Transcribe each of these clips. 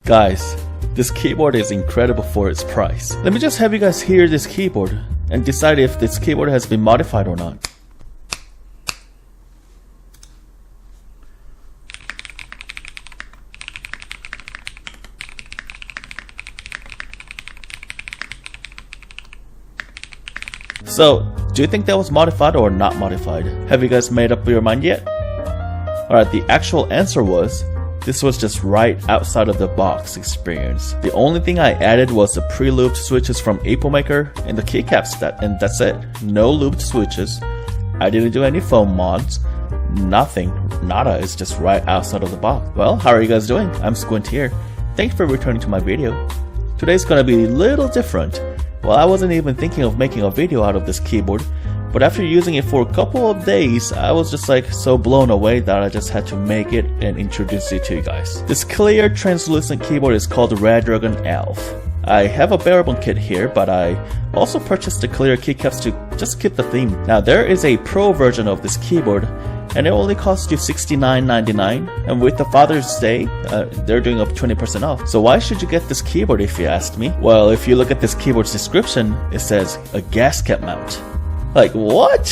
Guys, this keyboard is incredible for its price. Let me just have you guys hear this keyboard and decide if this keyboard has been modified or not. So, do you think that was modified or not modified? Have you guys made up your mind yet? Alright, the actual answer was, this was just right outside of the box experience. The only thing I added was the pre-looped switches from AppleMaker and the keycaps, and that's it. No looped switches. I didn't do any foam mods. Nothing. Nada. It's just right outside of the box. Well, how are you guys doing? I'm Squint here. Thanks for returning to my video. Today's gonna be a little different. Well, I wasn't even thinking of making a video out of this keyboard, but after using it for a couple of days, I was just like so blown away that I just had to make it and introduce it to you guys. This clear translucent keyboard is called the Redragon Elf. I have a bare bone kit here, but I also purchased the clear keycaps to just keep the theme. Now there is a pro version of this keyboard, and it only costs you $69.99, and with the Father's Day, they're doing up 20% off. So why should you get this keyboard if you asked me? Well, if you look at this keyboard's description, it says a gasket mount. Like what?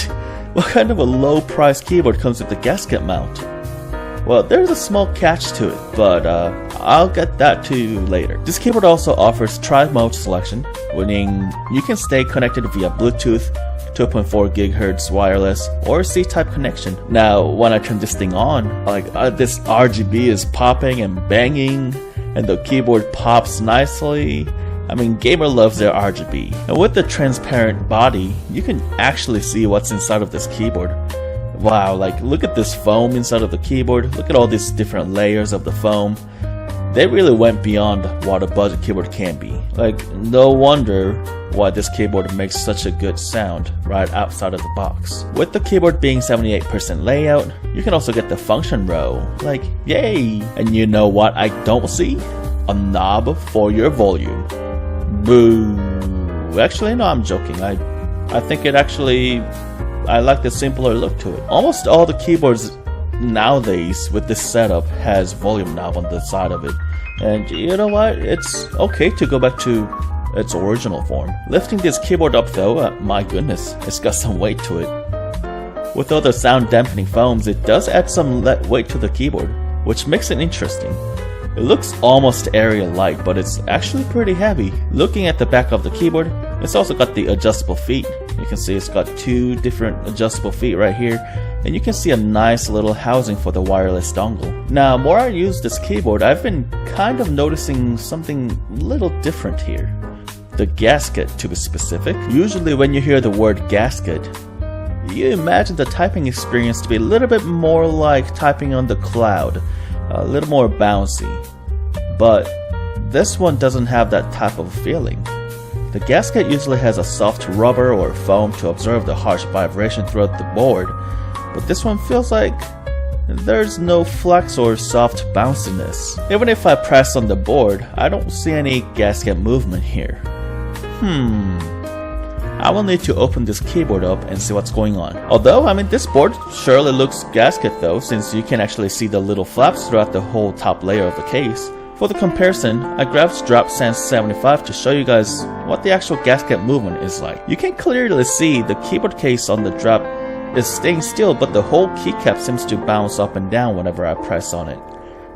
What kind of a low price keyboard comes with a gasket mount? Well, there's a small catch to it, but I'll get that to you later. This keyboard also offers tri-mode selection, meaning you can stay connected via Bluetooth, 2.4 GHz wireless, or C-type connection. Now, when I turn this thing on, like this RGB is popping and banging, and the keyboard pops nicely. I mean, gamer loves their RGB. And with the transparent body, you can actually see what's inside of this keyboard. Wow, like look at this foam inside of the keyboard. Look at all these different layers of the foam. They really went beyond what a budget keyboard can be. Like, no wonder why this keyboard makes such a good sound right outside of the box. With the keyboard being 78% layout, you can also get the function row. Like, yay! And you know what I don't see? A knob for your volume. Boo! Actually, no, I'm joking. I think it actually, I like the simpler look to it. Almost all the keyboards nowadays with this setup has volume knob on the side of it. And you know what? It's okay to go back to its original form. Lifting this keyboard up though, my goodness, it's got some weight to it. With all the sound dampening foams, it does add some weight to the keyboard, which makes it interesting. It looks almost area-like, but it's actually pretty heavy. Looking at the back of the keyboard, it's also got the adjustable feet. You can see it's got two different adjustable feet right here, and you can see a nice little housing for the wireless dongle. Now, more I use this keyboard, I've been kind of noticing something a little different here. The gasket, to be specific. Usually when you hear the word gasket, you imagine the typing experience to be a little bit more like typing on the cloud, a little more bouncy. But this one doesn't have that type of feeling. The gasket usually has a soft rubber or foam to absorb the harsh vibration throughout the board, but this one feels like there's no flex or soft bounciness. Even if I press on the board, I don't see any gasket movement here. I will need to open this keyboard up and see what's going on. Although, I mean, this board surely looks gasket though, since you can actually see the little flaps throughout the whole top layer of the case. For the comparison, I grabbed Drop Sense 75 to show you guys what the actual gasket movement is like. You can clearly see the keyboard case on the drop is staying still, but the whole keycap seems to bounce up and down whenever I press on it.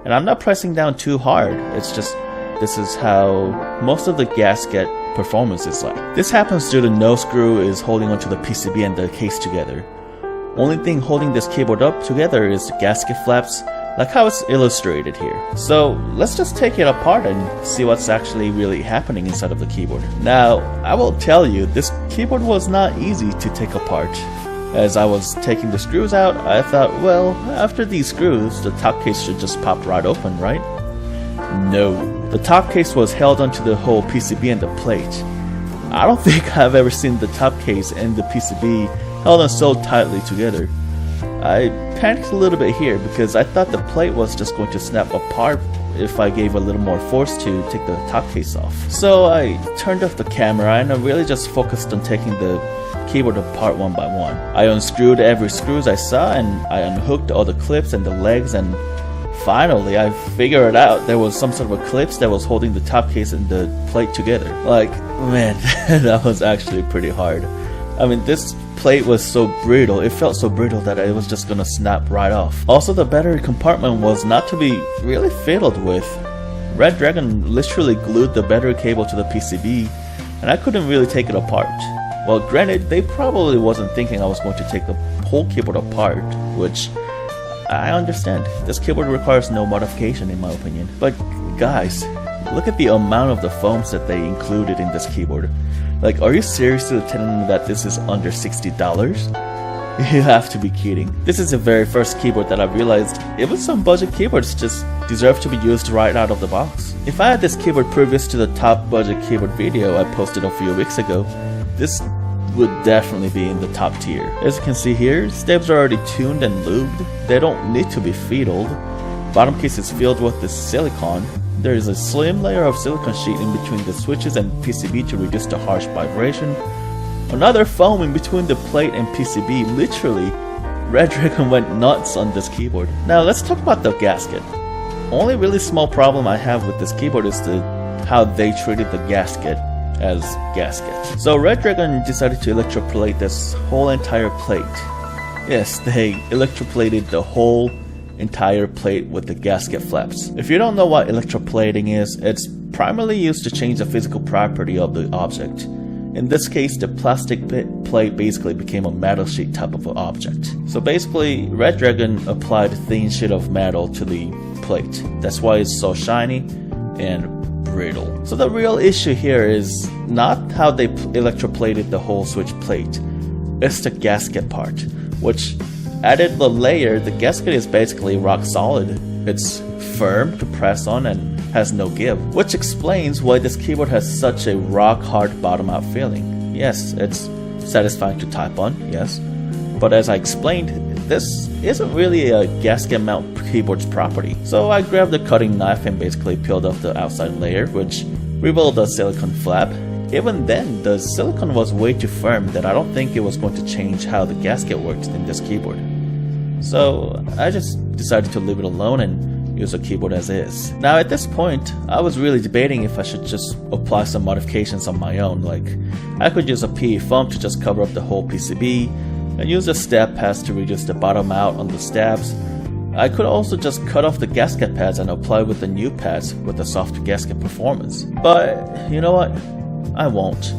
And I'm not pressing down too hard, it's just this is how most of the gasket performance is like. This happens due to no screw is holding onto the PCB and the case together. Only thing holding this keyboard up together is the gasket flaps, like how it's illustrated here. So let's just take it apart and see what's actually really happening inside of the keyboard. Now, I will tell you, this keyboard was not easy to take apart. As I was taking the screws out, I thought, well, after these screws, the top case should just pop right open, right? No. The top case was held onto the whole PCB and the plate. I don't think I've ever seen the top case and the PCB held on so tightly together. I panicked a little bit here because I thought the plate was just going to snap apart if I gave a little more force to take the top case off. So I turned off the camera and I really just focused on taking the keyboard apart one by one. I unscrewed every screws I saw and I unhooked all the clips and the legs, and finally, I figured it out. There was some sort of a clips that was holding the top case and the plate together. Like, man, that was actually pretty hard. I mean, this plate was so brittle, it felt so brittle that it was just gonna snap right off. Also, the battery compartment was not to be really fiddled with. Redragon literally glued the battery cable to the PCB, and I couldn't really take it apart. Well, granted, they probably wasn't thinking I was going to take the whole keyboard apart, which I understand. This keyboard requires no modification in my opinion. But guys, look at the amount of the foams that they included in this keyboard. Like, are you seriously telling me that this is under $60? You have to be kidding. This is the very first keyboard that I realized even some budget keyboards just deserve to be used right out of the box. If I had this keyboard previous to the top budget keyboard video I posted a few weeks ago, this would definitely be in the top tier. As you can see here, stabs are already tuned and lubed. They don't need to be fiddled. Bottom case is filled with this silicone. There is a slim layer of silicone sheet in between the switches and PCB to reduce the harsh vibration. Another foam in between the plate and PCB. Literally, Redragon went nuts on this keyboard. Now let's talk about the gasket. Only really small problem I have with this keyboard is how they treated the gasket as gasket. So Redragon decided to electroplate this whole entire plate. Yes, they electroplated the whole entire plate with the gasket flaps. If you don't know what electroplating is, it's primarily used to change the physical property of the object. In this case, the plastic plate basically became a metal sheet type of object. So basically, Redragon applied a thin sheet of metal to the plate. That's why it's so shiny and brittle. So the real issue here is not how they electroplated the whole switch plate. It's the gasket part, which added the layer. The gasket is basically rock solid. It's firm to press on and has no give, which explains why this keyboard has such a rock hard bottom out feeling. Yes, it's satisfying to type on, yes, but as I explained, this isn't really a gasket mount keyboard's property. So I grabbed a cutting knife and basically peeled off the outside layer, which revealed the silicone flap. Even then, the silicone was way too firm that I don't think it was going to change how the gasket works in this keyboard. So I just decided to leave it alone and use a keyboard as is. Now at this point, I was really debating if I should just apply some modifications on my own. Like, I could use a PE foam to just cover up the whole PCB and use a stab pads to reduce the bottom out on the stabs. I could also just cut off the gasket pads and apply with the new pads with a soft gasket performance. But you know what? I won't.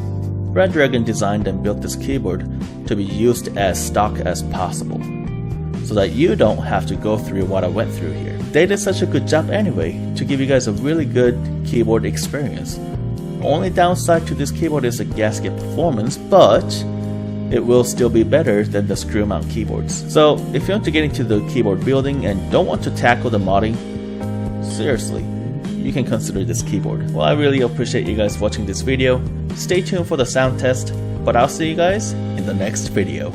Redragon designed and built this keyboard to be used as stock as possible, so that you don't have to go through what I went through here. They did such a good job anyway to give you guys a really good keyboard experience. Only downside to this keyboard is the gasket performance, but it will still be better than the screw mount keyboards. So if you want to get into the keyboard building and don't want to tackle the modding, seriously, you can consider this keyboard. Well, I really appreciate you guys watching this video. Stay tuned for the sound test, but I'll see you guys in the next video.